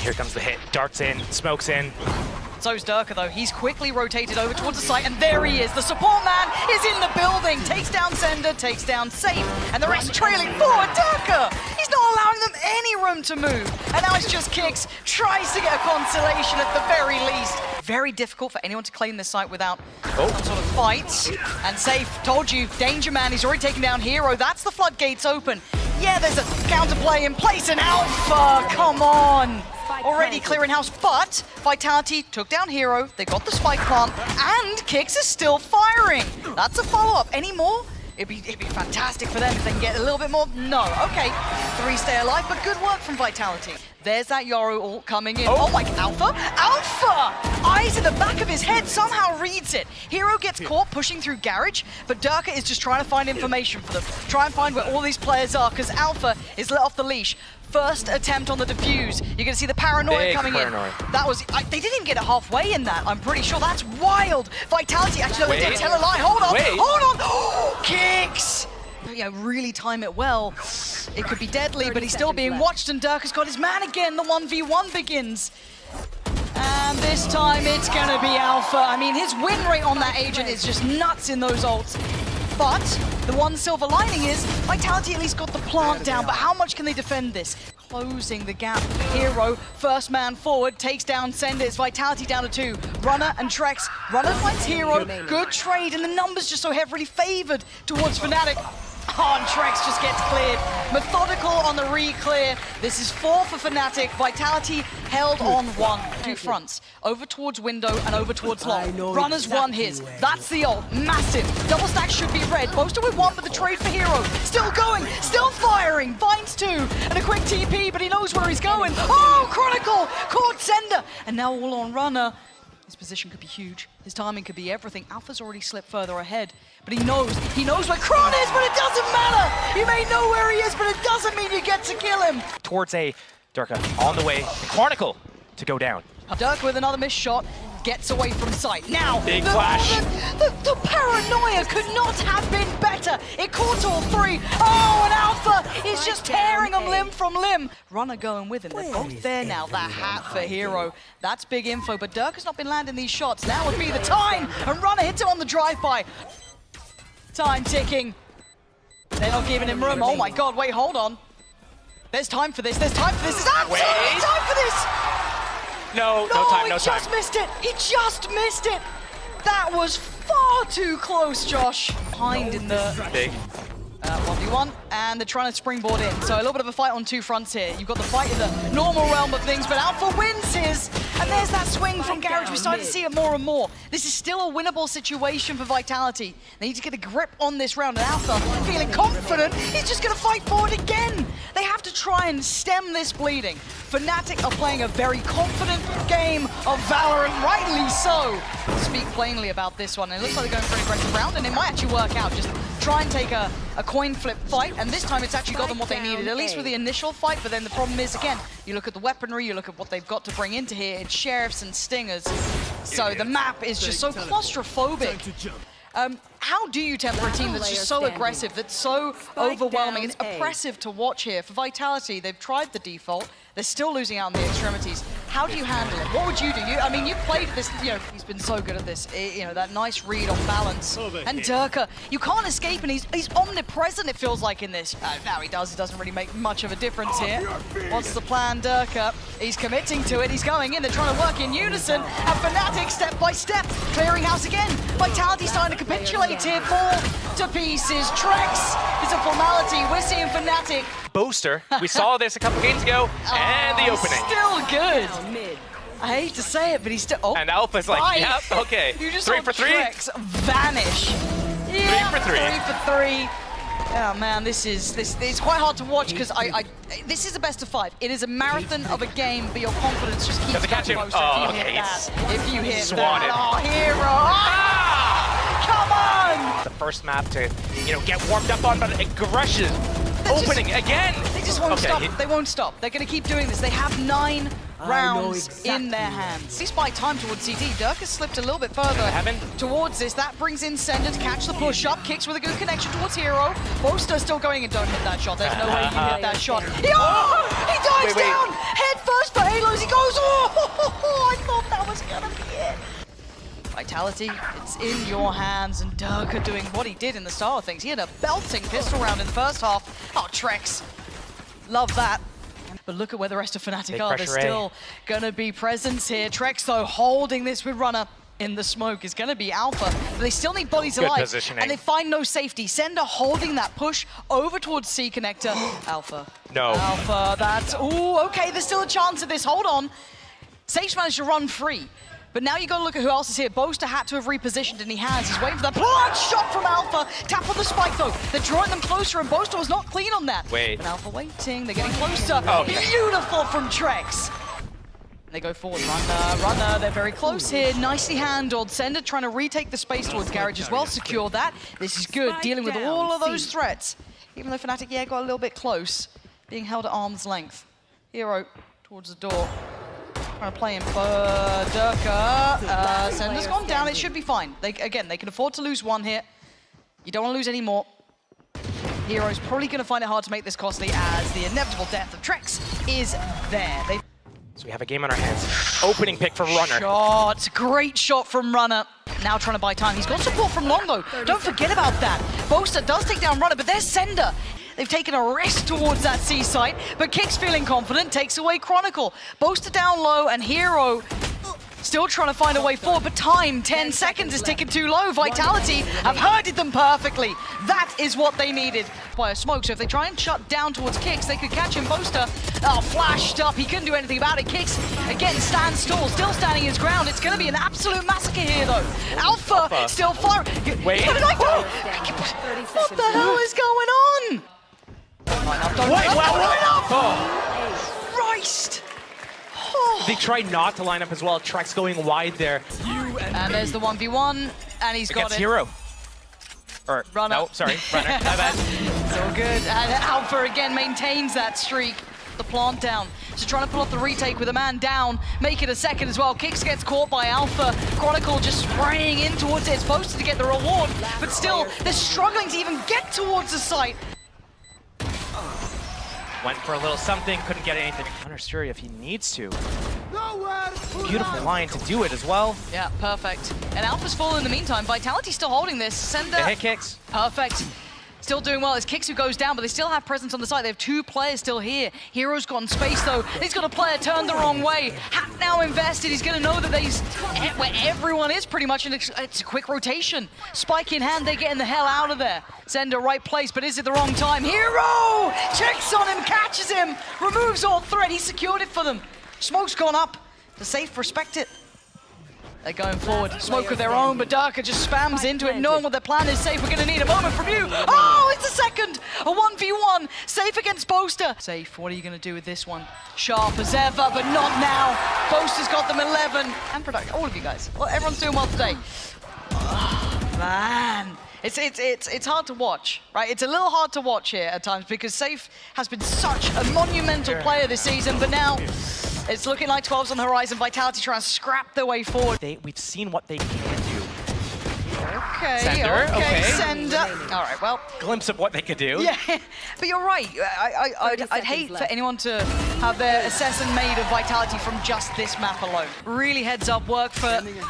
Here comes the hit. Darts in, smokes in. So's Durka though. He's quickly rotated over towards the site, and there he is. The support man is in the building. Takes down Sender, takes down Safe, and the rest trailing forward. Durka! He's not allowing them any room to move. And now it's just Kicks. Tries to get a consolation at the very least. Very difficult for anyone to claim this site without some sort of fight. And Safe, told you, Danger Man, he's already taken down Hero. That's the floodgates open. Yeah, there's a counterplay in place, and Alpha, come on. Already clearing house, but Vitality took down Hero, they got the spike plant, and Kicks is still firing. That's a follow-up. Any more? It'd be fantastic for them if they can get a little bit more. No, okay. 3 stay alive, but good work from Vitality. There's that Yoru ult coming in. Oh my, Alpha? Alpha! Eyes in the back of his head, somehow reads it. Hero gets caught pushing through Garage, but Durka is just trying to find information for them. Try and find where all these players are, because Alpha is let off the leash. First attempt on the defuse. You're going to see the paranoia coming in. That was, they didn't even get it halfway in that, I'm pretty sure. That's wild. Vitality, actually, they didn't tell a lie. Hold on, hold on. Oh, Kicks! Yeah, really time it well. It could be deadly, but he's still being watched, and Durka's got his man again. The 1v1 begins. And this time it's going to be Alpha. I mean, his win rate on that agent is just nuts in those ults. But the one silver lining is Vitality at least got the plant down, but how much can they defend this? Closing the gap. Hero, first man forward, takes down Sender. It's Vitality down to 2. Runner and Trex. Runner finds Hero. Good trade, and the numbers just so heavily favored towards Fnatic. Oh, and Trex just gets cleared. Methodical on the re-clear. This is 4 for Fnatic. Vitality held on 1. 2 fronts. Over towards window and over towards long. Runner's won his. That's the ult. Massive. Double stack should be red. Boaster with 1, but the trade for Hero. Still going. Still firing. Finds 2. And a quick TP, but he knows where he's going. Oh, Chronicle! Caught Sender. And now all on Runner. His position could be huge. His timing could be everything. Alpha's already slipped further ahead, but he knows where Kron is, but it doesn't matter. You may know where he is, but it doesn't mean you get to kill him. Towards a Durka on the way. Chronicle to go down. Durka with another missed shot. Gets away from sight. Now, big flash. The paranoia could not have been better. It caught all 3. Oh, and Alpha is just tearing them limb from limb. Runner going with him. They're both there now. That hat for Hero. That's big info, but Durka's not been landing these shots. Now would be the time. And Runner hits him on the drive-by. Time ticking. They're not giving him room. Oh my God, wait, hold on. There's time for this. There's time for this. There's absolutely time for this. No time. He just missed it. He just missed it. That was far too close, Josh. Behind in the big 1v1, and they're trying to springboard in. So a little bit of a fight on 2 fronts here. You've got the fight in the normal realm of things, but Alpha wins his. And there's that swing from Garage. We're starting to see it more and more. This is still a winnable situation for Vitality. They need to get a grip on this round, and Alpha, feeling confident, he's just going to fight forward again. They have to try and stem this bleeding. Fnatic are playing a very confident game of Valorant, rightly so. Speak plainly about this one. It looks like they're going for an aggressive round, and it might actually work out. Just try and take a coin flip fight, and this time it's actually got them what they needed, at least with the initial fight. But then the problem is, again, you look at the weaponry, you look at what they've got to bring into here. It's Sheriffs and Stingers. So the map is just so claustrophobic. How do you temper a team that's just so aggressive, that's so overwhelming and oppressive to watch here? For Vitality, they've tried the default. They're still losing out on the extremities. How do you handle it? What would you do? I mean, you've played this, he's been so good at this. That nice read on balance. And Durka, you can't escape, and he's omnipresent, it feels like, in this. Now he does. It doesn't really make much of a difference here. What's the plan, Durka? He's committing to it. He's going in. They're trying to work in unison. And Fnatic, step by step, clearing house again. Vitality starting to capitulate here. Fall to pieces. Trex is a formality. We're seeing Fnatic. Boaster. We saw this a couple games ago, and the opening. Still good. I hate to say it, but he's still. Oh, and Alpha's like, yep, okay. You just 3 for 3. Trex vanish. Yeah, 3 for 3. 3 for 3. Oh man, it's quite hard to watch because this is a best of 5. It is a marathon of a game, but your confidence just keeps catch him. Boaster Oh, if you okay. hit that. If you hit Swan that. it. Oh, Hero. Come on! The first map to, get warmed up on, but aggression. Opening again. They just won't stop. They won't stop. They're going to keep doing this. They have 9 rounds in their hands. At least by time towards CT, Durka slipped a little bit further towards this. That brings in Sender to catch the push up. Kicks with a good connection towards Hero. Boaster still going and don't hit that shot. There's no way you hit that shot. He dives down! Head first for Halos. He goes Vitality, it's in your hands, and Durka doing what he did in the start of things. He had a belting pistol round in the first half. Oh, Trex, love that. But look at where the rest of Fnatic Big are. There's pressure, still gonna be presence here. Trex, though, holding this with Runner in the smoke is gonna be Alpha, but they still need bodies Good alive, positioning. and they find no safety. Sender holding that push over towards C connector. Alpha. No. Alpha, that's, ooh, okay, there's still a chance of this, hold on. Sage managed to run free, but now you gotta look at who else is here. Boaster had to have repositioned, and he has. He's waiting for the plant shot from Alpha. Tap on the spike, though. They're drawing them closer, and Boaster was not clean on that. Wait. But Alpha waiting, they're getting closer. Oh, okay. Beautiful from Trex. They go forward, Runner, they're very close here, nicely handled. Sender trying to retake the space towards Garage as well, secure that. This is good, dealing with all of those threats. Even though Fnatic, yeah, got a little bit close, being held at arm's length. Hero towards the door, trying to play him for Durka. Sender's gone down, it should be fine. Again, they can afford to lose one here. You don't want to lose any more. Hero's probably going to find it hard to make this costly, as the inevitable death of Trex is there. So we have a game on our hands. Opening pick for Runner. Shot, great shot from Runner. Now trying to buy time. He's got support from Longo. Don't forget about that. Boaster does take down Runner, but there's Sender. They've taken a risk towards that C site, but Kick's feeling confident, takes away Chronicle. Boaster down low, and Hero still trying to find a way forward, but time, 10 seconds is ticking too low. Vitality have herded them perfectly. That is what they needed. By a smoke, so if they try and shut down towards Kicks, they could catch him. Boaster, flashed up, he couldn't do anything about it. Kicks, again, stands tall, still standing his ground. It's gonna be an absolute massacre here, though. Alpha still firing. Wait. What the hell is going on? Wait, Christ! They tried not to line up as well. Trex going wide there. And there's the 1v1, and he's got Against it. Hero. Or, Runner. no, sorry, Runner, my bad. It's all good. And Alpha again maintains that streak. The plant down. So trying to pull off the retake with a man down, make it a second as well. Kicks gets caught by Alpha. Chronicle just spraying in towards it. It's supposed to get the reward, but still, they're struggling to even get towards the site. Went for a little something, couldn't get anything. Hunter Fury if he needs to. Beautiful line to do it as well. Yeah, perfect. And Alpha's fallen in the meantime. Vitality still holding this. Sender. The hit kicks. Perfect. Still doing well. It's Kicks who goes down, but they still have presence on the side. They have two players still here. Hero's got in space, though. He's got a player turned the wrong way. Hat now invested. He's going to know that where everyone is pretty much. It's a quick rotation. Spike in hand, they're getting the hell out of there. Sender right place, but is it the wrong time? Hero checks on him, catches him, removes all threat. He secured it for them. Smoke's gone up. The safe respect it. They're going forward, smoke of their own, but Durka just spams into it, knowing what their plan is. Safe, we're gonna need a moment from you. Oh, it's a second! A 1v1, Safe against Boaster. Safe, what are you gonna do with this one? Sharp as ever, but not now. Boaster's got them 11. And production, all of you guys. Well, everyone's doing well today. Oh, man. It's hard to watch, right? It's a little hard to watch here at times because Safe has been such a monumental player this season, but now it's looking like 12's on the horizon. Vitality trying to scrap their way forward. We've seen what they can do. Okay, Sender, okay. Sender. All right, well. Glimpse of what they could do. Yeah, but you're right. I'd hate for anyone to have their assessment made of Vitality from just this map alone. Really heads up work for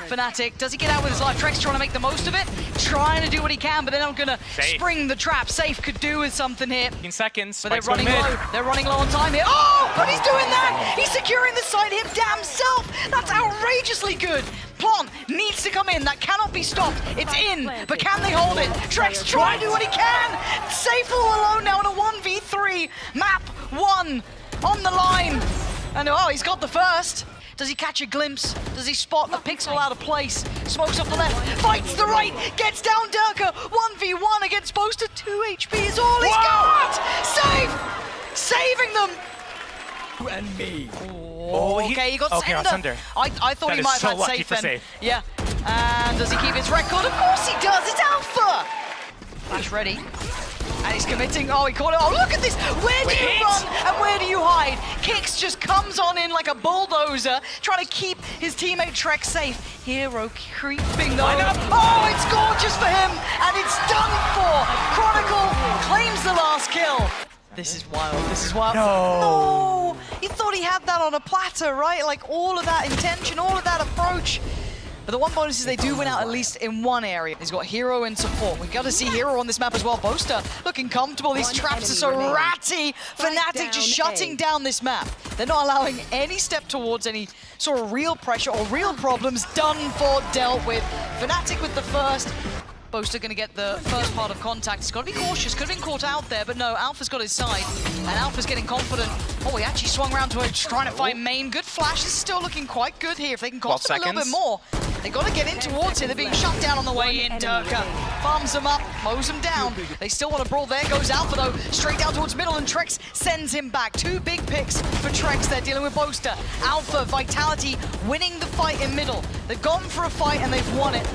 Fnatic. Does he get out with his life? Trex trying to make the most of it, trying to do what he can, but they're not gonna spring the trap. Safe could do with something here. 15 seconds. But they're running low. They're running low on time here. Oh, but he's doing that. He's securing the side him damn self. That's outrageously good. Plant needs to come in. That cannot be stopped. It's in, but can they hold it? Trex trying to do what he can. Safe all alone now in a 1v3. Map 1 on the line. And oh, he's got the first. Does he catch a glimpse? Does he spot a pixel out of place? Smokes off the left, fights the right, gets down Durka. 1v1 against Boaster. 2 HP is all he's got. Safe! Saving them. You and me. Oh, okay, he got Sender. I thought he might have had Safe then. Safe. Yeah. And does he keep his record? Of course he does. It's Alpha. Flash ready. And he's committing. Oh, he caught it. Oh, look at this. Where do you run and where do you hide? Kicks just comes on in like a bulldozer, trying to keep his teammate Trex safe. Hero creeping though. Oh, it's gorgeous for him. And it's done for. Chronicle claims the last kill. This is wild. This is wild. No. He thought he had that on a platter, right? Like all of that intention, all of that approach. But the one bonus is they do win out at least in one area. He's got Hero in support. We got to see Hero on this map as well. Boaster looking comfortable. These traps are so ratty. Fnatic just shutting down this map. They're not allowing any step towards any sort of real pressure or real problems. Done for, dealt with. Fnatic with the first. Boaster going to get the first part of contact. He's got to be cautious. Could have been caught out there, but no, Alpha's got his side. And Alpha's getting confident. Oh, he actually swung around to it, trying to find main. Good flash. This is still looking quite good here. If they can cost him a little bit more, they got to get in towards it. They're being shut down on the way in. Durka farms them up, mows them down. They still want to brawl. There goes Alpha, though, straight down towards middle, and Trex sends him back. Two big picks for Trex. They're dealing with Boaster. Alpha, Vitality winning the fight in middle. They've gone for a fight, and they've won it.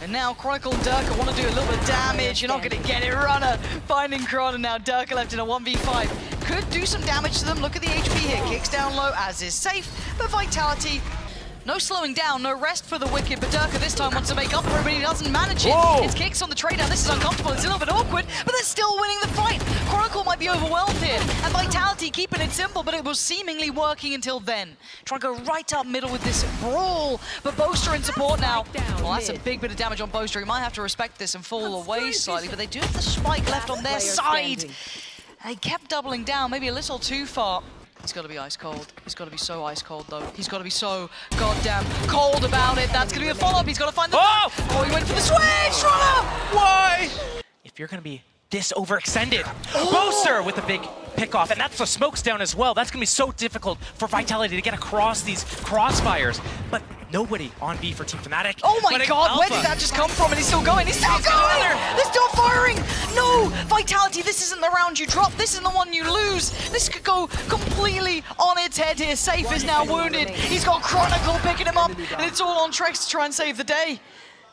And now Chronicle and Durka want to do a little bit of damage. You're not going to get it. Runner finding Chron, and now Durka left in a 1v5. Could do some damage to them. Look at the HP here. Kicks down low, as is safe. But Vitality, no slowing down, no rest for the Wicked. But Durka this time wants to make up for it, but he doesn't manage it. Whoa. It's kicks on the trade down. This is uncomfortable. It's a little bit awkward, but they're still winning the fight. Chronicle might be overwhelmed here. And Vitality keeping it simple, but it was seemingly working until then. Trying to go right up middle with this brawl. But Boaster in support now. Well, that's a big bit of damage on Boaster. He might have to respect this and fall away slightly, but they do have the spike left on their side. They kept doubling down, maybe a little too far. He's got to be ice cold. He's got to be so ice cold, though. He's got to be so goddamn cold about it. That's going to be a follow-up. He's got to find the... Oh, he went for the switch! Runner! Why? If you're going to be this overextended, Boaster with a big pick off, and that's the smokes down as well. That's going to be so difficult for Vitality to get across these crossfires. But nobody on B for Team Fnatic. Oh my god, where did that just come from? And he's still going. He's still going! They're still firing! No! Vitality, this isn't the round you drop. This isn't the one you lose. This could go completely on its head here. Safe is now wounded. He's got Chronicle picking him up, and it's all on Trex to try and save the day.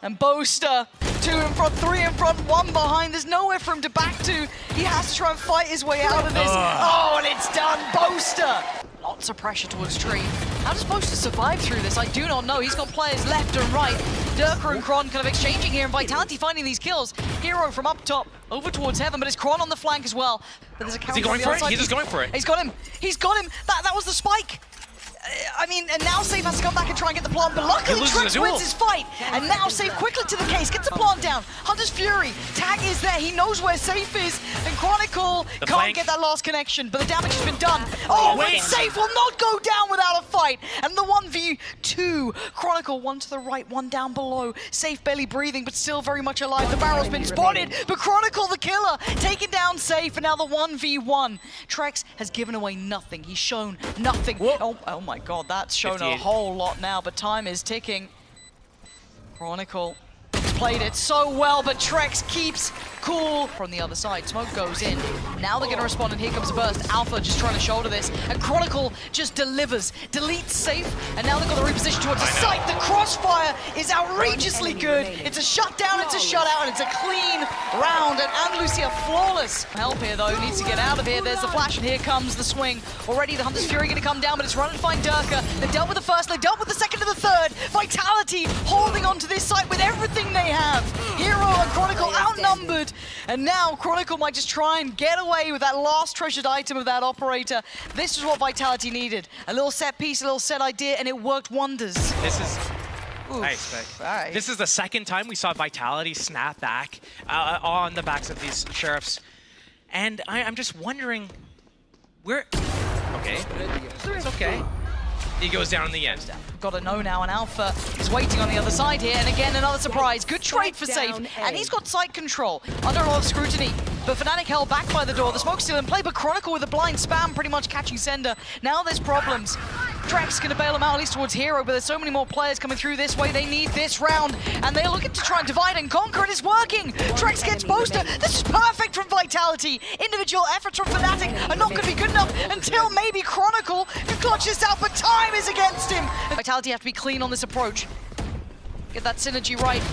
And Boaster, 2 in front, 3 in front, 1 behind. There's nowhere for him to back to. He has to try and fight his way out of this. Oh, and it's done. Boaster! Lots of pressure towards Tree. How does Boaster survive through this? I do not know. He's got players left and right. Durka and Chron kind of exchanging here, and Vitality finding these kills. Hero from up top over towards Heaven, but it's Chron on the flank as well. But there's a counter. Is he going for it? He's just going for it. He's got him. He's got him. That was the spike. I mean, and now Safe has to come back and try and get the plant, but luckily Trex wins his fight. And now Safe quickly to the case, gets the plant down. Hunter's Fury, tag is there, he knows where Safe is, and Chronicle can't get that last connection, but the damage has been done. Oh, but Safe will not go down without a fight. And the 1v2, Chronicle, 1 to the right, 1 down below. Safe barely breathing, but still very much alive. The barrel's been spotted, but Chronicle, the killer, taking down Safe, and now the 1v1. Trex has given away nothing, he's shown nothing. Oh my god, that's shown 58. a whole lot now, but time is ticking. Chronicle played it so well, but Trex keeps cool from the other side. Smoke goes in. Now they're going to respond, and here comes a burst. Alpha just trying to shoulder this, and Chronicle just delivers. Deletes Safe, and now they've got the reposition towards the site. The crossfire is outrageously good. It's a shutdown, it's a shutout, and it's a clean round, and Lucia flawless. Help here, though, needs to get out of here. There's the flash, and here comes the swing. Already the Hunter's Fury going to come down, but it's run and find Durka. They dealt with the first, they dealt with the second and the third. Vitality holding on to this site with everything they have. Hero and Chronicle outnumbered, and now Chronicle might just try and get away with that last treasured item of that operator. This is what Vitality needed. A little set piece, a little set idea, and it worked wonders. This is... Nice, right. This is the second time we saw Vitality snap back on the backs of these Sheriffs. And I'm just wondering, where... Okay, it's okay. He goes down in the end. Got to know now, and Alpha is waiting on the other side here, and again another surprise. Good trade for Safe, and he's got site control under a lot of scrutiny. But Fnatic held back by the door. The smoke's still in play, but Chronicle with a blind spam pretty much catching Sender. Now there's problems. Trex gonna bail him out at least towards Hero, but there's so many more players coming through this way. They need this round, and they're looking to try and divide and conquer, and it's working. Trex gets Boaster. This is perfect from Vitality. Individual efforts from Fnatic are not gonna be good enough until maybe Chronicle can clutch this out, but time is against him. Vitality have to be clean on this approach. Get that synergy right.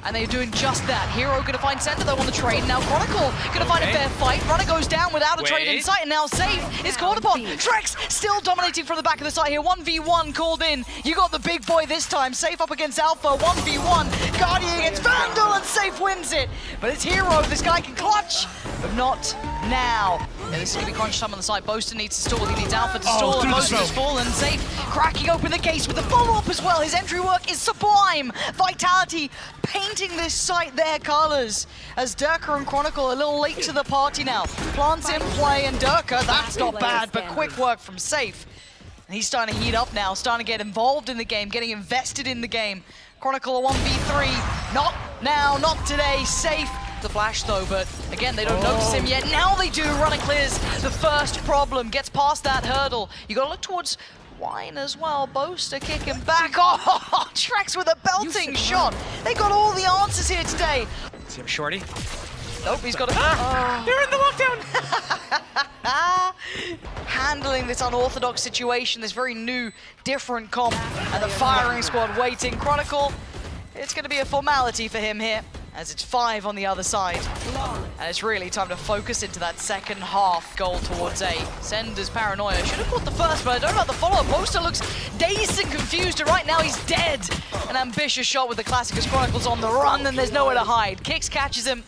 And they're doing just that. Hero gonna find Sender though on the trade. Now Chronicle gonna find a fair fight. Runner goes down without a trade in sight, and now Safe is called upon. Trex still dominating from the back of the site here. 1v1 called in. You got the big boy this time. Safe up against Alpha. 1v1. Guardian against Vandal, and Safe wins it. But it's Hero. This guy can clutch, but not now. Yeah, this is going to be crunch time on the side. Boaster needs to stall. He needs Alpha to stall, and through the Boaster's smoke. fallen. Safe, cracking open the case with the follow-up as well. His entry work is sublime. Vitality painting this site their colors. As Durka and Chronicle a little late to the party now. Plants in play, and Durka, that's not bad, but quick work from Safe. And he's starting to heat up now, starting to get involved in the game, getting invested in the game. Chronicle a 1v3. Not now, not today. Safe. The flash though, but again, they don't notice him yet. Now they do. Runner clears the first problem, gets past that hurdle. You gotta look towards Wine as well. Boaster kicking back. Oh, Trex with a belting shot. They got all the answers here today. See him, Shorty. Nope, he's got a... They're in the lockdown! Handling this unorthodox situation, this very new, different comp, and the firing squad waiting. Chronicle, it's going to be a formality for him here, as it's 5 on the other side. And it's really time to focus into that second half goal towards A. Sender's paranoia. Should have caught the first, but I don't know about the follow-up. Boaster looks dazed and confused, and right now he's dead. An ambitious shot with the classic as Chronicle's on the run, and there's nowhere to hide. Kicks catches him.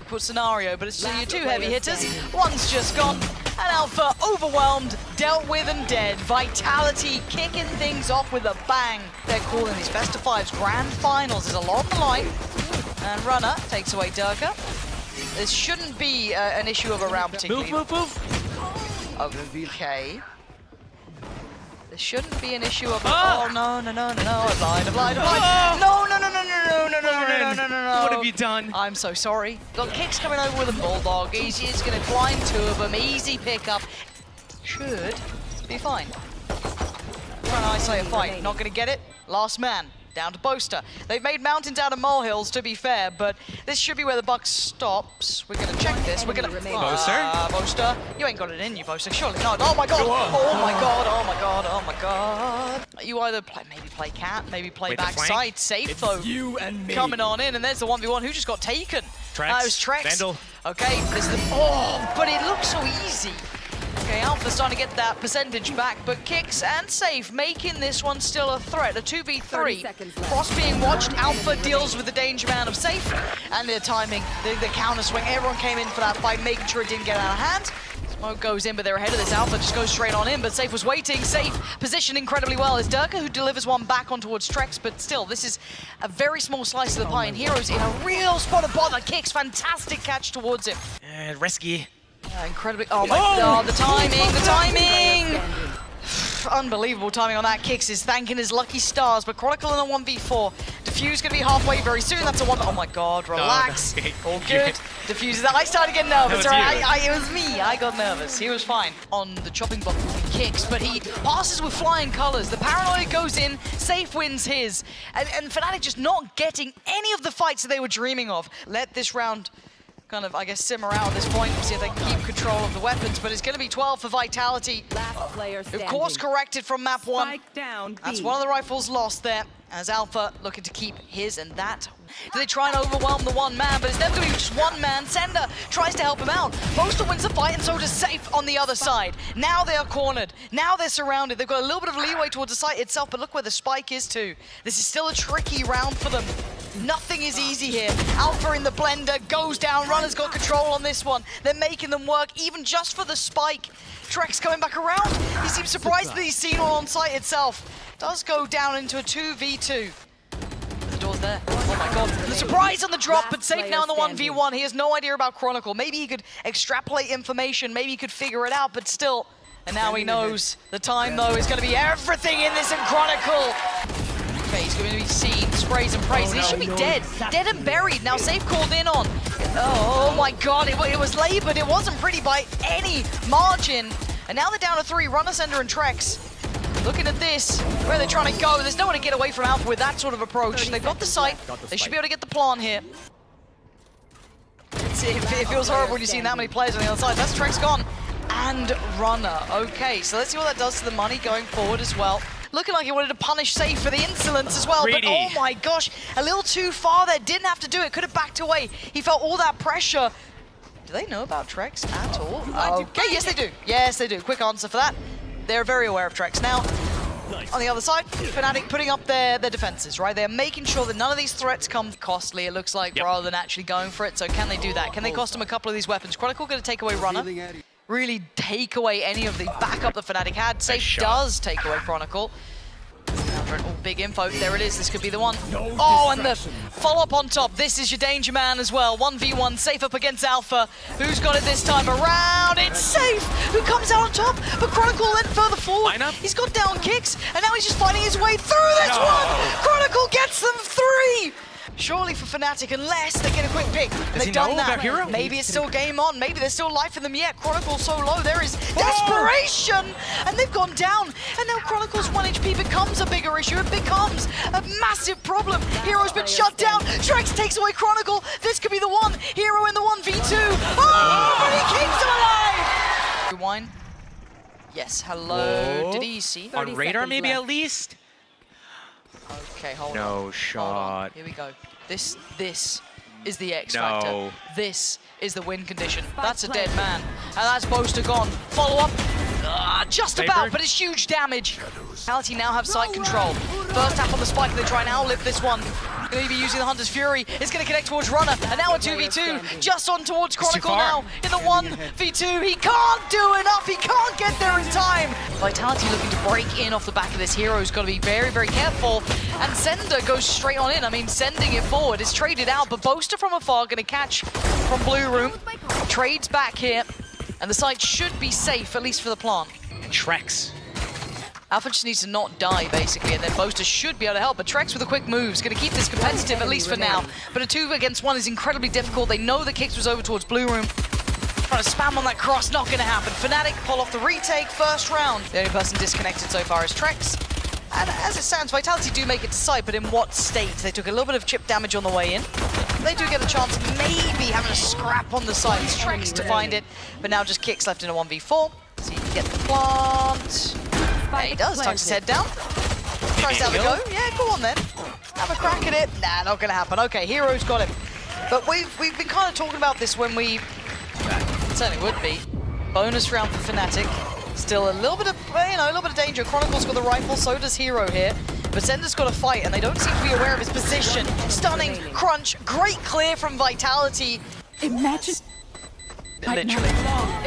Good scenario, but it's your 2 heavy hitters. One's just gone, and Alpha overwhelmed, dealt with and dead. Vitality kicking things off with a bang. They're calling these best of 5s grand finals. There's a lot on the line, and Runner takes away Durka. This shouldn't be an issue of a round particularly. Move. Okay. This shouldn't be an issue of oh no. I'm blind. No. What have you done? I'm so sorry. Got kicks coming over with a bulldog. He's gonna climb 2 of them. Easy pickup. Should be fine. Trying to isolate a fight. Not gonna get it. Last man. Down to Boaster. They've made mountains out of molehills, to be fair, but this should be where the buck stops. We're gonna check this. We're gonna... Boaster? You ain't got it in you, Boaster. Surely not. Oh my god! Oh my god! You either maybe play cat, maybe play backside. Safe though. You and me. Coming on in, and there's the 1v1 who just got taken. Trex. It was Trex. Vandal. Okay, this is the... Oh, but it looks so easy. Okay, Alpha's starting to get that percentage back, but Kicks and Safe making this one still a threat. A 2v3. Cross being watched. Alpha deals with the danger man of Safe, and the timing, the counter swing. Everyone came in for that fight, making sure it didn't get out of hand. Smoke goes in, but they're ahead of this. Alpha just goes straight on in, but Safe was waiting. Safe positioned incredibly well. It's Durka who delivers one back on towards Trex, but still, this is a very small slice of the pie, and Heroes in a real spot of bother. Kicks, fantastic catch towards him. Risky. Incredibly. Oh my god, the timing! Unbelievable timing on that. Kicks is thanking his lucky stars, but Chronicle in a 1v4. Diffuse gonna be halfway very soon. That's a 1. Oh my god, relax. All good. Diffuses that. I started getting nervous. Right? It was me. I got nervous. He was fine on the chopping block with Kicks, but he passes with flying colors. The paranoia goes in. Safe wins his. And Fnatic just not getting any of the fights that they were dreaming of. Let this round kind of, I guess, simmer out at this point, see if they can keep control of the weapons, but it's going to be 12 for Vitality. Of course, corrected from map 1. That's one of the rifles lost there, as Alpha looking to keep his and that. Do they try and overwhelm the 1 man, but it's never going to be just 1 man. Sender tries to help him out. Boaster wins the fight, and so does Safe on the other side. Now they are cornered. Now they're surrounded. They've got a little bit of leeway towards the site itself, but look where the spike is too. This is still a tricky round for them. Nothing is easy here. Alpha in the blender, goes down. Runner's got control on this one. They're making them work, even just for the spike. Trex coming back around. He seems surprised that he's seen one on site itself. Does go down into a 2v2. The door's there. Oh my god. The surprise on the drop, but Safe now in the 1v1. He has no idea about Chronicle. Maybe he could extrapolate information. Maybe he could figure it out, but still. And now he knows. The time, though, is going to be everything in this in Chronicle. Okay, he's going to be seen, sprays and prays. He should be dead. Dead and buried. Now Safe called in on. Oh my god, it was labored. It wasn't pretty by any margin. And now they're down to 3. Runner, Sender, and Trex. Looking at this, where they're trying to go. There's no one to get away from Alpha with that sort of approach. They've got the site. They should be able to get the plant here. It feels horrible when you've seen that many players on the other side. That's Trex gone. And Runner. Okay, so let's see what that does to the money going forward as well. Looking like he wanted to punish Safe for the insolence as well, but oh my gosh, a little too far there. Didn't have to do it, could have backed away. He felt all that pressure. Do they know about Trex at all? Okay, yes they do. Yes they do. Quick answer for that. They're very aware of Trex. Now, on the other side, Fnatic putting up their defenses, right? They're making sure that none of these threats come costly, it looks like, rather than actually going for it. So can they do that? Can they cost him a couple of these weapons? Chronicle going to take away Runner. really take away any of the backup that Fnatic had. Safe does take away Chronicle. Oh, big info. There it is. This could be the one. Oh, and the follow-up on top. This is your danger man as well. 1v1, Safe up against Alpha. Who's got it this time around? It's Safe who comes out on top, but Chronicle went further forward. He's got down kicks, and now he's just fighting his way through this one. Chronicle gets them 3. Surely for Fnatic, unless they get a quick pick. They've done that. Hero? Maybe it's still game on. Maybe there's still life in them yet. Chronicle's so low. There is desperation. And they've gone down. And now Chronicle's 1 HP becomes a bigger issue. It becomes a massive problem. Hero's been shut down. Trex takes away Chronicle. This could be the one. Hero in the 1v2. Oh, but he keeps him alive. Rewind. Yes, hello. Whoa. Did he see? On radar, maybe left. at least? Okay, hold on. No shot. Here we go. This is the X factor. This is the win condition. That's a dead man. And that's Boaster gone. Follow up. Just about, but it's huge damage. Vitality now have site control. First tap on the spike, they try and outlive this one. Going to be using the Hunter's Fury. It's going to connect towards Runner. And now a 2v2. Just on towards Chronicle now. In the 1v2. He can't do enough. He can't get there in time. Vitality looking to break in off the back of this. Hero's got to be very, very careful. And Sender goes straight on in. I mean, sending it forward is traded out. But Boaster from afar going to catch from Blue Room. Trades back here. And the site should be safe, at least for the plant. Trex. Alpha just needs to not die, basically, and then Boaster should be able to help. But Trex with a quick move is going to keep this competitive, at least for now. But a 2 against 1 is incredibly difficult. They know the kicks was over towards Blue Room. Trying to spam on that cross, not going to happen. Fnatic pull off the retake, first round. The only person disconnected so far is Trex. And as it stands, Vitality do make it to site, but in what state? They took a little bit of chip damage on the way in. They do get a chance of maybe having a scrap on the side. It's Trex to find it, but now just kicks left in a 1v4. So you can get the plant. Yeah, he does, tucks his head down. Tries to have a go. Yeah, go on then. Have a crack at it. Nah, not gonna happen. Okay, Hero's got him. But we've been kind of talking about this when we... It certainly would be. Bonus round for Fnatic. Still a little bit of, a little bit of danger. Chronicle's got the rifle, so does Hero here. But Sender's got to fight, and they don't seem to be aware of his position. Stunning crunch, great clear from Vitality. Imagine. Literally,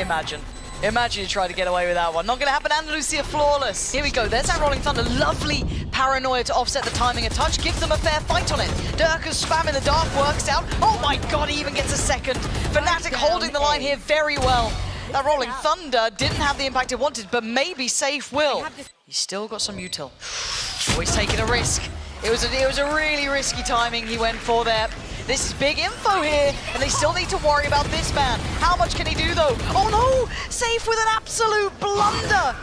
imagine. Imagine you try to get away with that one. Not going to happen. Andalusia flawless. Here we go. There's that Rolling Thunder. Lovely paranoia to offset the timing a touch. Give them a fair fight on it. Durka's spamming the dark works out. Oh my god, he even gets a second. Fnatic holding the line here very well. That Rolling Thunder didn't have the impact it wanted, but maybe Safe will. He's still got some util. Oh, he's taking a risk. It was a really risky timing he went for there. This is big info here, and they still need to worry about this man. How much can he do, though? Oh, no! Safe with an absolute blunder.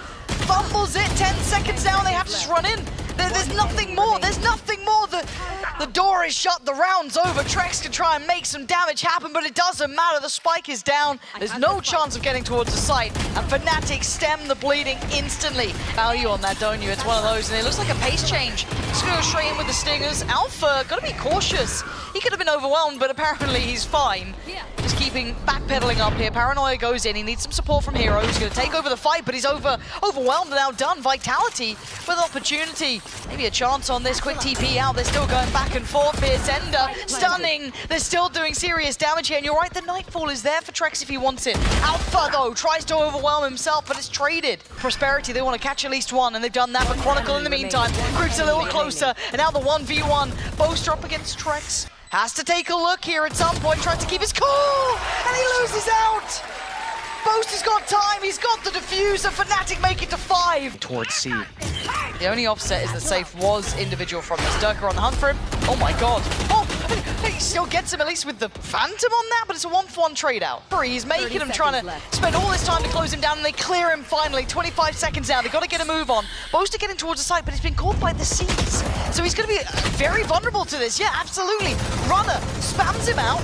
Fumbles it, 10 seconds down, they have to just run in. There's nothing more, there's nothing more. The door is shut, the round's over. Trex can try and make some damage happen, but it doesn't matter. The spike is down. There's no chance of getting towards the site, and Fnatic stem the bleeding instantly. Value on that, don't you? It's one of those, and it looks like a pace change. Just gonna go straight in with the stingers. Alpha, gotta be cautious. He could have been overwhelmed, but apparently he's fine. Just keeping backpedaling up here. Paranoia goes in. He needs some support from Hero. He's going to take over the fight, but he's overwhelmed and outdone. Vitality with opportunity. Maybe a chance on this. Quick TP out. They're still going back and forth here. Sender, stunning. They're still doing serious damage here. And you're right, the Nightfall is there for Trex if he wants it. Alpha, though, tries to overwhelm himself, but it's traded. Prosperity, they want to catch at least one, and they've done that. But Chronicle, in the meantime, creeps a little closer. And now the 1v1. Boaster up against Trex. Has to take a look here at some point, tries to keep his cool, and he loses out! Boaster's got time, he's got the diffuser, Fnatic make it to 5. Towards C. The only offset is that Safe was individual from this. Durka on the hunt for him. Oh my god. Oh, he still gets him at least with the Phantom on that, but it's a 1-for-1 trade out. He's making him trying to spend all this time to close him down, and they clear him finally. 25 seconds now, they've got to get a move on. Boaster getting towards the site, but he's been caught by the seeds. So he's going to be very vulnerable to this. Yeah, absolutely. Runner spams him out.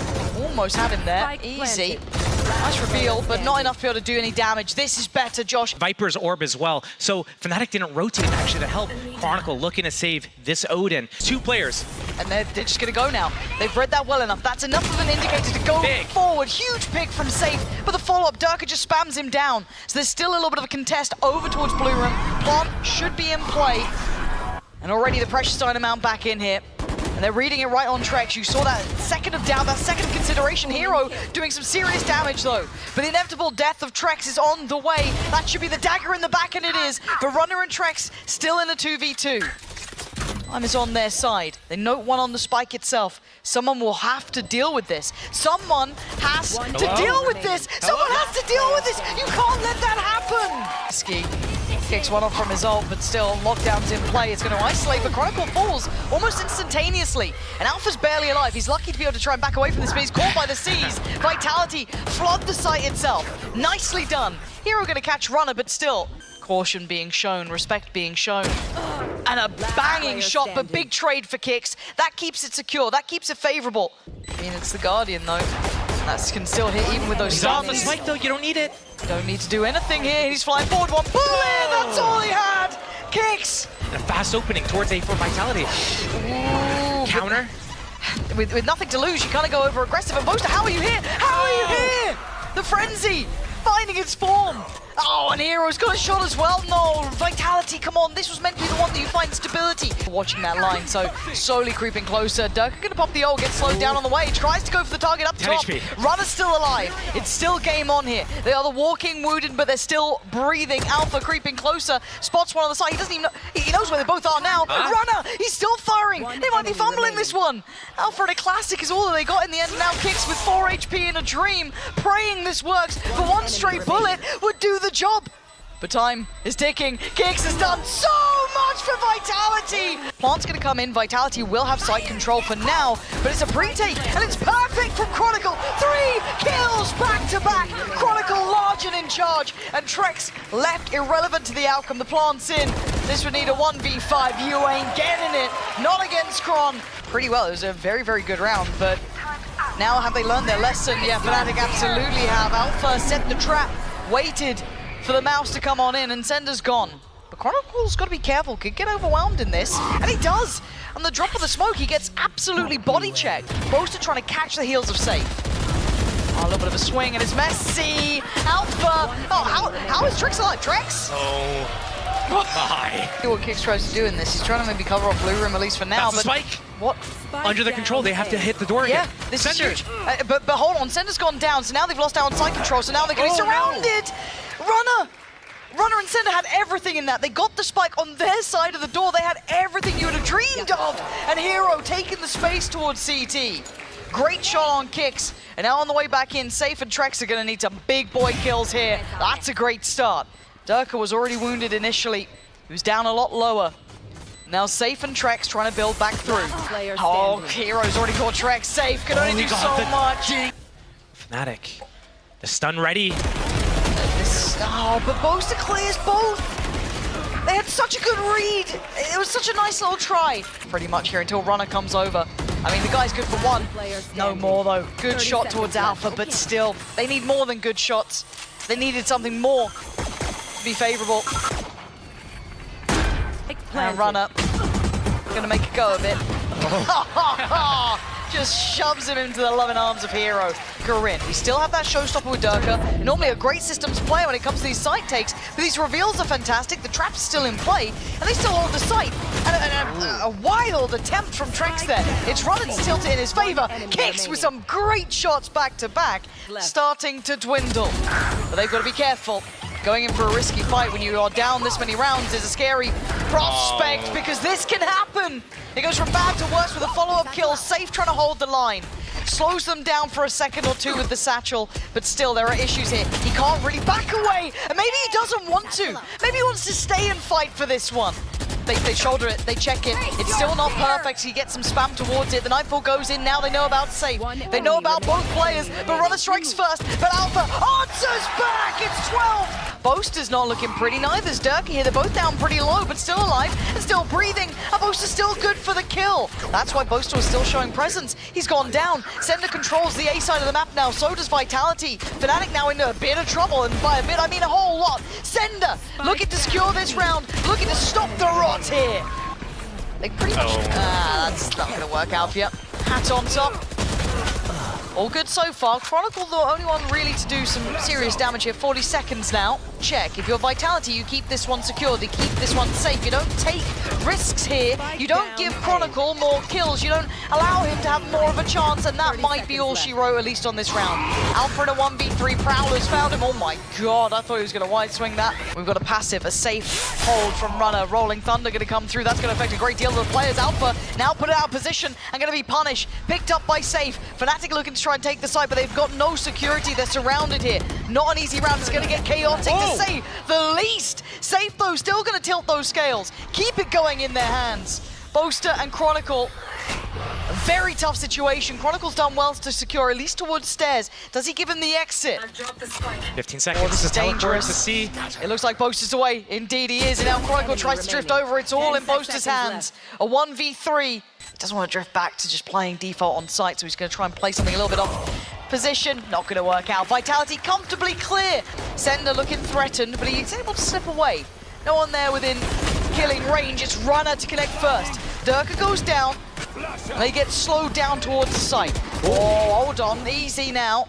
Almost have him there. Easy. Nice reveal, but not enough to be able to do any damage. This is better, Josh. Viper's orb as well. So Fnatic didn't rotate actually to help Chronicle looking to save this Odin. 2 players. And they're just going to go now. They've read that well enough. That's enough of an indicator to go forward. Huge pick from Safe, but the follow-up, Durka just spams him down. So there's still a little bit of a contest over towards Blue Room. Plant should be in play. And already the pressure's starting to mount back in here. And they're reading it right on Trex. You saw that second of doubt, that second of consideration. Hero doing some serious damage though. But the inevitable death of Trex is on the way. That should be the dagger in the back, and it is. But Runner and Trex still in a 2v2. Time is on their side. They note one on the spike itself. Someone will have to deal with this. Someone has to deal with this. Someone has to deal with this. You can't let that happen. Ski kicks one off from his ult, but still lockdown's in play. It's going to isolate, but Chronicle falls almost instantaneously. And Alpha's barely alive. He's lucky to be able to try and back away from this, but he's caught by the Seas. Vitality flood the site itself. Nicely done. Hero going to catch Runner, but still caution being shown, respect being shown. And a banging shot, but big trade for Kicks. That keeps it secure, that keeps it favorable. I mean, it's the Guardian though. That can still hit even with those He's stuns. on the spike though, you don't need it. Don't need to do anything here. He's flying forward, one bullet, that's all he had. Kicks. And a fast opening towards A for Vitality. Ooh, Counter. with nothing to lose, you kind of go over aggressive. And Boaster, how are you here? How are you here? The frenzy finding its form. Oh, and Hero's got a shot as well. No, Vitality, come on. This was meant to be the one that you find stability. Watching that line, so slowly creeping closer. Durka gonna pop the ult, gets slowed down on the way. Tries to go for the target up 10 top. HP. Runner's still alive. It's still game on here. They are the walking wounded, but they're still breathing. Alpha creeping closer. Spots one on the side. He doesn't even know. He knows where they both are now. Runner, he's still firing. They might be fumbling this one. Alpha and a classic is all that they got in the end. Now Kicks with 4 HP in a dream, praying this works. But one straight bullet would do the job. But time is ticking. Kicks has done so much for Vitality. Plant's gonna come in. Vitality will have site control for now, but it's a pre-take, and it's perfect from Chronicle. 3 kills back to back. Chronicle large and in charge, and Trex left irrelevant to the outcome. The Plant's in. This would need a 1v5. You ain't getting it. Not against Chron. Pretty well. It was a very, very good round, but now have they learned their lesson? Yeah, Fnatic absolutely have. Alpha set the trap, waited for the mouse to come on in, and Sender's gone. But Chronicle's got to be careful, could get overwhelmed in this, and he does. On the drop of the smoke, he gets absolutely body checked. Boaster trying to catch the heels of Safe. Oh, a little bit of a swing, and it's messy. Alpha. Oh, how is Trex alive? Trex? Oh my. What Kicks tries to do in this, he's trying to maybe cover off Blue Room at least for now. That's the but spike. What? Under the control, they have to hit the door Yeah, again. this Sender. is huge. But hold on, Sender's gone down, so now they've lost out on side control, so now they're going to be surrounded. Runner and Sender had everything in that. They got the spike on their side of the door. They had everything you would have dreamed of. And Hero taking the space towards CT. Great shot on Kicks. And now on the way back in, Safe and Trex are going to need some big boy kills here. That's a great start. Durka was already wounded initially. He was down a lot lower. Now Safe and Trex trying to build back through. Oh, Hero's already caught Trex. Safe can only do so much. Fnatic. The stun ready. Oh, but Boaster clears both. They had such a good read. It was such a nice little try. Pretty much here until Runner comes over. I mean, the guy's good for one. No more, though. Good shot towards Alpha, but still, they need more than good shots. They needed something more to be favorable. And Runner gonna make a go of it. Just shoves him into the loving arms of Hero. Corinne, we still have that showstopper with Durka. Normally a great systems player when it comes to these site takes, but these reveals are fantastic. The trap's still in play, and they still hold the site. And a wild attempt from Trex there. It's Runner's tilted in his favor. Kicks with some great shots back to back, starting to dwindle. But they've got to be careful. Going in for a risky fight when you are down this many rounds is a scary prospect because this can happen. It goes from bad to worse with a follow-up kill. Safe trying to hold the line. Slows them down for a second or two with the satchel, but still there are issues here. He can't really back away, and maybe he doesn't want to. Maybe he wants to stay and fight for this one. They shoulder it, they check it. It's still not perfect. He gets some spam towards it. The Nightfall goes in. Now they know about Safe. They know about both players, but Runner strikes first. But Alpha answers back. It's 12. Boaster's not looking pretty. Neither's Durka here. They're both down pretty low, but still alive and still breathing. And Boaster's still good for the kill. That's why Boaster was still showing presence. He's gone down. Sender controls the A side of the map now. So does Vitality. Fnatic now into a bit of trouble, and by a bit I mean a whole lot. Sender looking to secure this round, looking to stop the rot here. They pretty much... that's not going to work out for you. Hat on top. All good so far. Chronicle the only one really to do some serious damage here. 40 seconds now. Check. If you're Vitality, you keep this one secured. You keep this one safe. You don't take risks here. You don't give Chronicle more kills. You don't allow him to have more of a chance, and that might be all she wrote, at least on this round. Alpha in a 1v3. Prowler's found him. Oh my god, I thought he was going to wide swing that. We've got a passive, a safe hold from Runner. Rolling Thunder going to come through. That's going to affect a great deal of the players. Alpha now put out of position and going to be punished. Picked up by Safe. Fnatic looking to try and take the side, but they've got no security. They're surrounded here. Not an easy round. It's going to get chaotic to say the least. Safe though, still going to tilt those scales. Keep it going in their hands. Boaster and Chronicle, a very tough situation. Chronicle's done well to secure, at least towards stairs. Does he give him the exit? 15 seconds. Oh, this is Teleport dangerous. to see. It looks like Boaster's away. Indeed he is. And now Chronicle tries to drift over. It's all in Boaster's hands. A 1v3. He doesn't want to drift back to just playing default on site, so he's going to try and play something a little bit off position. Not going to work out. Vitality comfortably clear. Sender looking threatened, but he's able to slip away. No one there within killing range. It's Runner to connect first. Durka goes down. They get slowed down towards the site. Oh, hold on. Easy now.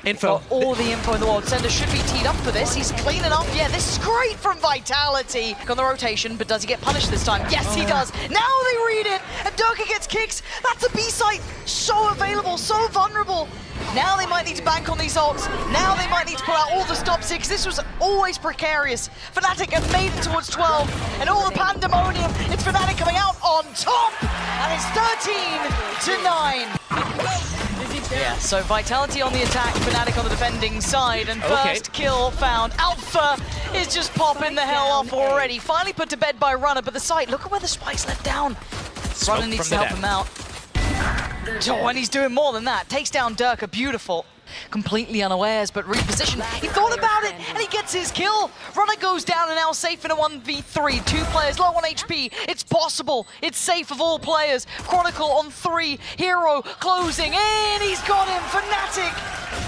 Info. Got all the info in the world. Sender should be teed up for this. He's clean enough. Yeah, this is great from Vitality. On the rotation, but does he get punished this time? Yes, he does. Now they read it, and Durka gets kicks. That's a B site. So available, so vulnerable. Now they might need to bank on these ults. Now they might need to pull out all the stop six. This was always precarious. Fnatic have made it towards 12, and all the pandemonium. It's Fnatic coming out on top, and it's 13-9. Yeah, so Vitality on the attack, Fnatic on the defending side, and first kill found. Alpha is just popping the hell off already. Finally put to bed by Runner, but the site, look at where the spike's let down. Runner needs to help him out. Oh, and he's doing more than that. Takes down Durka, beautiful. Completely unawares, but reposition. He thought about it, and he gets his kill. Runner goes down and now Safe in a 1v3. 2 players low on HP. It's possible. It's Safe of all players. Chronicle on 3. Hero closing in. He's got him. Fnatic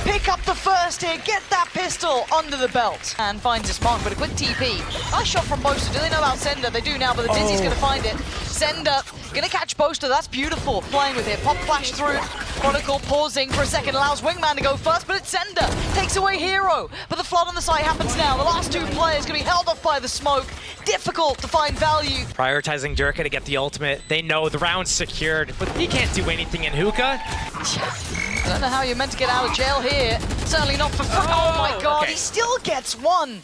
pick up the first here. Get that pistol under the belt. And finds his mark, but a quick TP. Nice shot from Boaster. Do they know about Sender? They do now, but the Dizzy's going to find it. Sender gonna catch Boaster. That's beautiful. Playing with it. Pop flash through. Chronicle pausing for a second. Allows Wingman to go first, but it's Sender. Takes away Hero. But the flood on the site happens now. The last 2 players gonna be held off by the smoke. Difficult to find value. Prioritizing Durka to get the ultimate. They know the round's secured, but he can't do anything in hookah. I don't know how you're meant to get out of jail here. Certainly not for free. Oh my god, he still gets 1.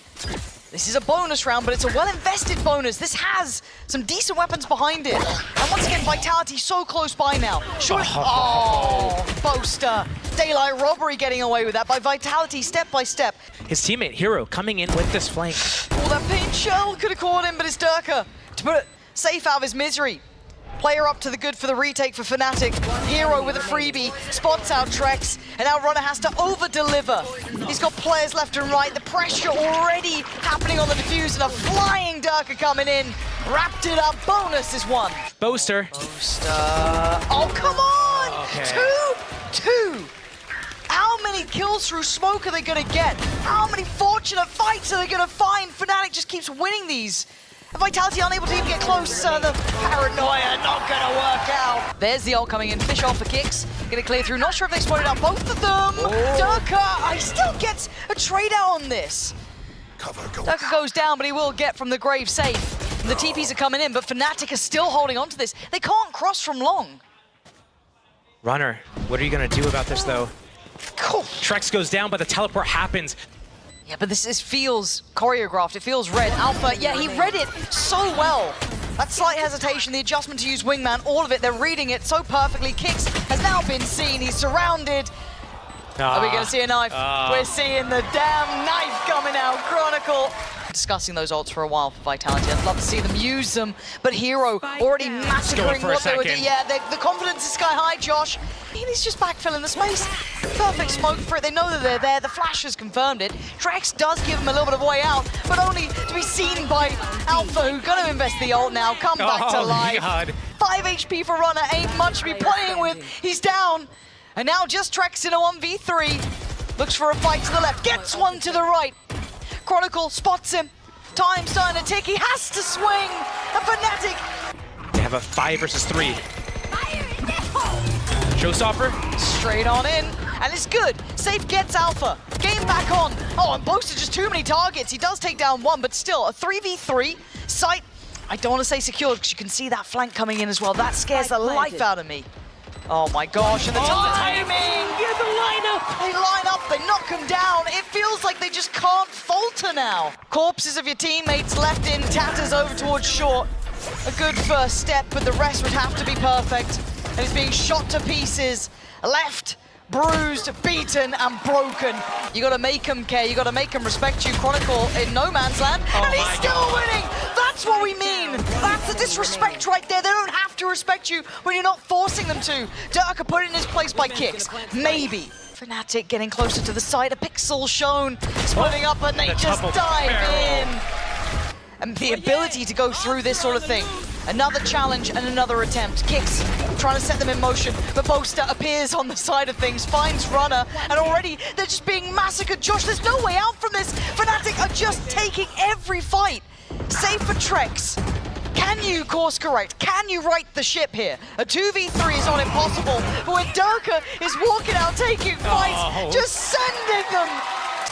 This is a bonus round, but it's a well-invested bonus. This has some decent weapons behind it. And once again, Vitality so close by now. Sure. Oh, Boaster. Daylight robbery getting away with that by Vitality step by step. His teammate, Hero, coming in with this flank. Oh, that paint shell could have caught him, but it's Durka to put it Safe out of his misery. Player up to the good for the retake for Fnatic. Hero with a freebie, spots out Trex, and now Runner has to over-deliver. He's got players left and right, the pressure already happening on the defuse, and a flying Durka coming in. Wrapped it up, bonus is 1. Boaster. Oh, come on! Okay. 2! How many kills through smoke are they gonna get? How many fortunate fights are they gonna find? Fnatic just keeps winning these. Vitality unable to even get close, the paranoia not gonna work out. There's the ult coming in, Fish off for kicks, gonna clear through, not sure if they spotted out both of them. Durka, he still gets a trade out on this. Durka goes down, but he will get from the grave safe. And the TPs are coming in, but Fnatic are still holding on to this. They can't cross from long. Runner, what are you gonna do about this though? Cool. Trex goes down, but the teleport happens. Yeah, but this feels choreographed. It feels read. Alpha, yeah, he read it so well. That slight hesitation, the adjustment to use Wingman, all of it, they're reading it so perfectly. Kicks has now been seen. He's surrounded. Are we going to see a knife? We're seeing the damn knife coming out. Chronicle. Discussing those ults for a while for Vitality. I'd love to see them use them, but Hero already massacring what they were doing. Yeah, the confidence is sky high, Josh. He's just backfilling the space. Perfect smoke for it. They know that they're there. The flash has confirmed it. Trex does give him a little bit of a way out, but only to be seen by Alpha, who's going to invest the ult now. Come back to life. God. 5 HP for Runner. Ain't much to be playing with. He's down. And now just Trex in a 1v3. Looks for a fight to the left. Gets one to the right. Chronicle spots him. Time starting to tick. He has to swing. A Fnatic. They have a 5 versus 3. Showstopper. Straight on in. And it's good. Safe gets Alpha. Game back on. Oh, and Boaster just too many targets. He does take down 1, but still a 3v3. Sight I don't want to say secured because you can see that flank coming in as well. That scares the life out of me. Oh my gosh, and the timing! Yeah, the lineup! They line up, they knock him down. It feels like they just can't falter now. Corpses of your teammates left in tatters over towards short. A good first step, but the rest would have to be perfect. And he's being shot to pieces. Left, bruised, beaten, and broken. You gotta make him care, you gotta make him respect you. Chronicle in no man's land, and he's still winning! That's what we mean! That's the disrespect right there. They don't have to respect you when you're not forcing them to. Durka put it in his place by kicks. Maybe. Fnatic getting closer to the side, a pixel shown, splitting up, and they just dive in. And the ability to go through this sort of thing. Another challenge and another attempt. Kicks, trying to set them in motion, but Boaster appears on the side of things, finds Runner, and already they're just being massacred. Josh, there's no way out from this. Fnatic are just taking every fight. Save for Trex. Can you course correct? Can you right the ship here? A 2v3 is not impossible, but when Durka is walking out, taking fights, just sending them.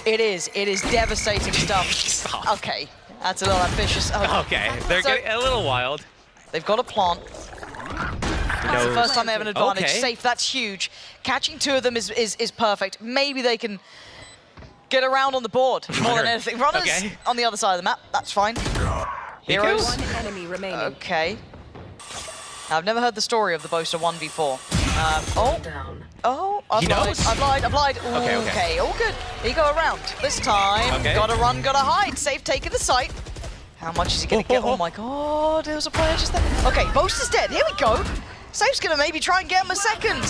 It is devastating stuff. Stop. Okay, that's a little ambitious. Okay, they're getting a little wild. They've got a plant. That's the first time they have an advantage. Okay. Safe, that's huge. Catching two of them is perfect. Maybe they can get around on the board more than anything. Runners on the other side of the map, that's fine. Heroes. One enemy remaining. Okay. Now, I've never heard the story of the Boaster 1v4. I've lied. Ooh, okay, all good. Here you go around. This time, gotta run, gotta hide. Safe taking the site. How much is he gonna get? Oh my god, there was a player just there. Okay, Boaster's dead. Here we go. Safe's gonna maybe try and get him a second.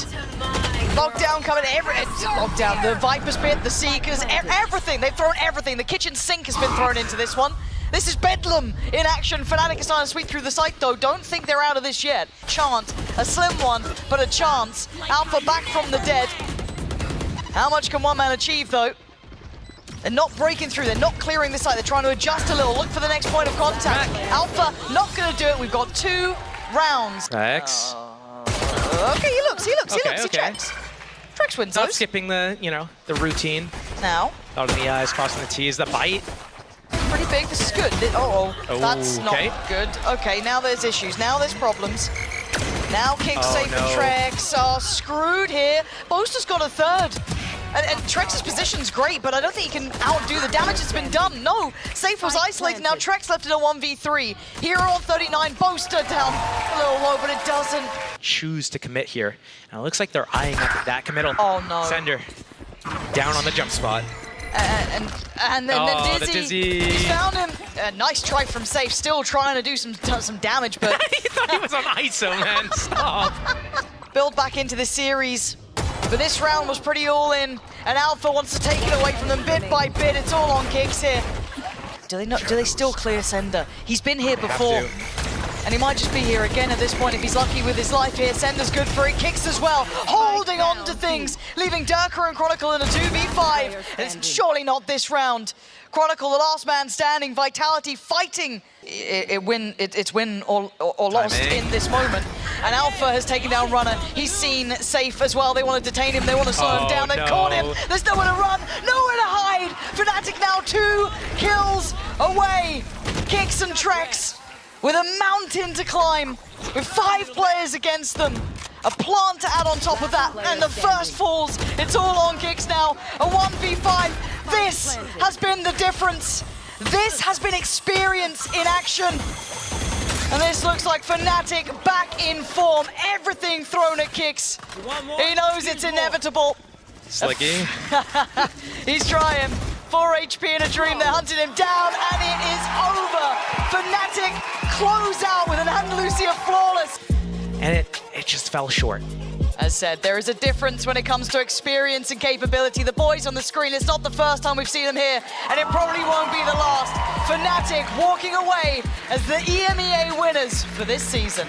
Lockdown coming, lockdown, the Viper's bit, the Seekers, everything. They've thrown everything. The kitchen sink has been thrown into this one. This is Bedlam in action. Fnatic is trying to sweep through the site though. Don't think they're out of this yet. Chance, a slim one, but a chance. Alpha back from the dead. How much can one man achieve though? They're not breaking through, they're not clearing this site. They're trying to adjust a little, look for the next point of contact. Alpha not gonna do it. We've got 2 rounds. X. Okay, he looks, he checks. Trex wins Not those. skipping the, the routine. Now. Out in the eyes, crossing the T's, the bite. Pretty big, this is good. That's not good. Okay, now there's issues, now there's problems. Now Kicks safe and Trex are screwed here. Boaster's got a third. And Trex's position's great, but I don't think he can outdo the damage that's been done. No, Safe was isolated, now Trex left in a 1v3. Hero on 39, Boaster down a little low, but it doesn't. Choose to commit here. And it looks like they're eyeing up that committal. Oh no. Sender down on the jump spot. And then the Dizzy. He's found him. Nice try from Safe, still trying to do some damage, but... He thought he was on ISO, man. Stop. Build back into the series. But this round was pretty all in, and Alpha wants to take it away from them bit by bit. It's all on Kicks here. Do they still clear Sender? He's been here before. And he might just be here again at this point if he's lucky with his life here. Sender's good for it, Kicks as well, holding on to things, leaving Durka and Chronicle in a 2v5. And it's surely not this round. Chronicle, the last man standing, Vitality fighting. It's win or lost in this moment. And Alpha has taken down Runner. He's seen Safe as well. They want to detain him, they want to slow him down. They've caught him. There's nowhere to run, nowhere to hide. Fnatic now 2 kills away. Kicks and Trex with a mountain to climb, with 5 players against them. A plant to add on top of that, and the first falls. It's all on Kicks now. A 1v5. This has been the difference. This has been experience in action. And this looks like Fnatic back in form. Everything thrown at Kicks. He knows it's inevitable. Slicky. He's trying. 4 HP in a dream. They're hunting him down, and it is over. Fnatic close out with an Andalusia flawless. And it just fell short. As said, there is a difference when it comes to experience and capability. The boys on the screen, it's not the first time we've seen them here, and it probably won't be the last. Fnatic walking away as the EMEA winners for this season.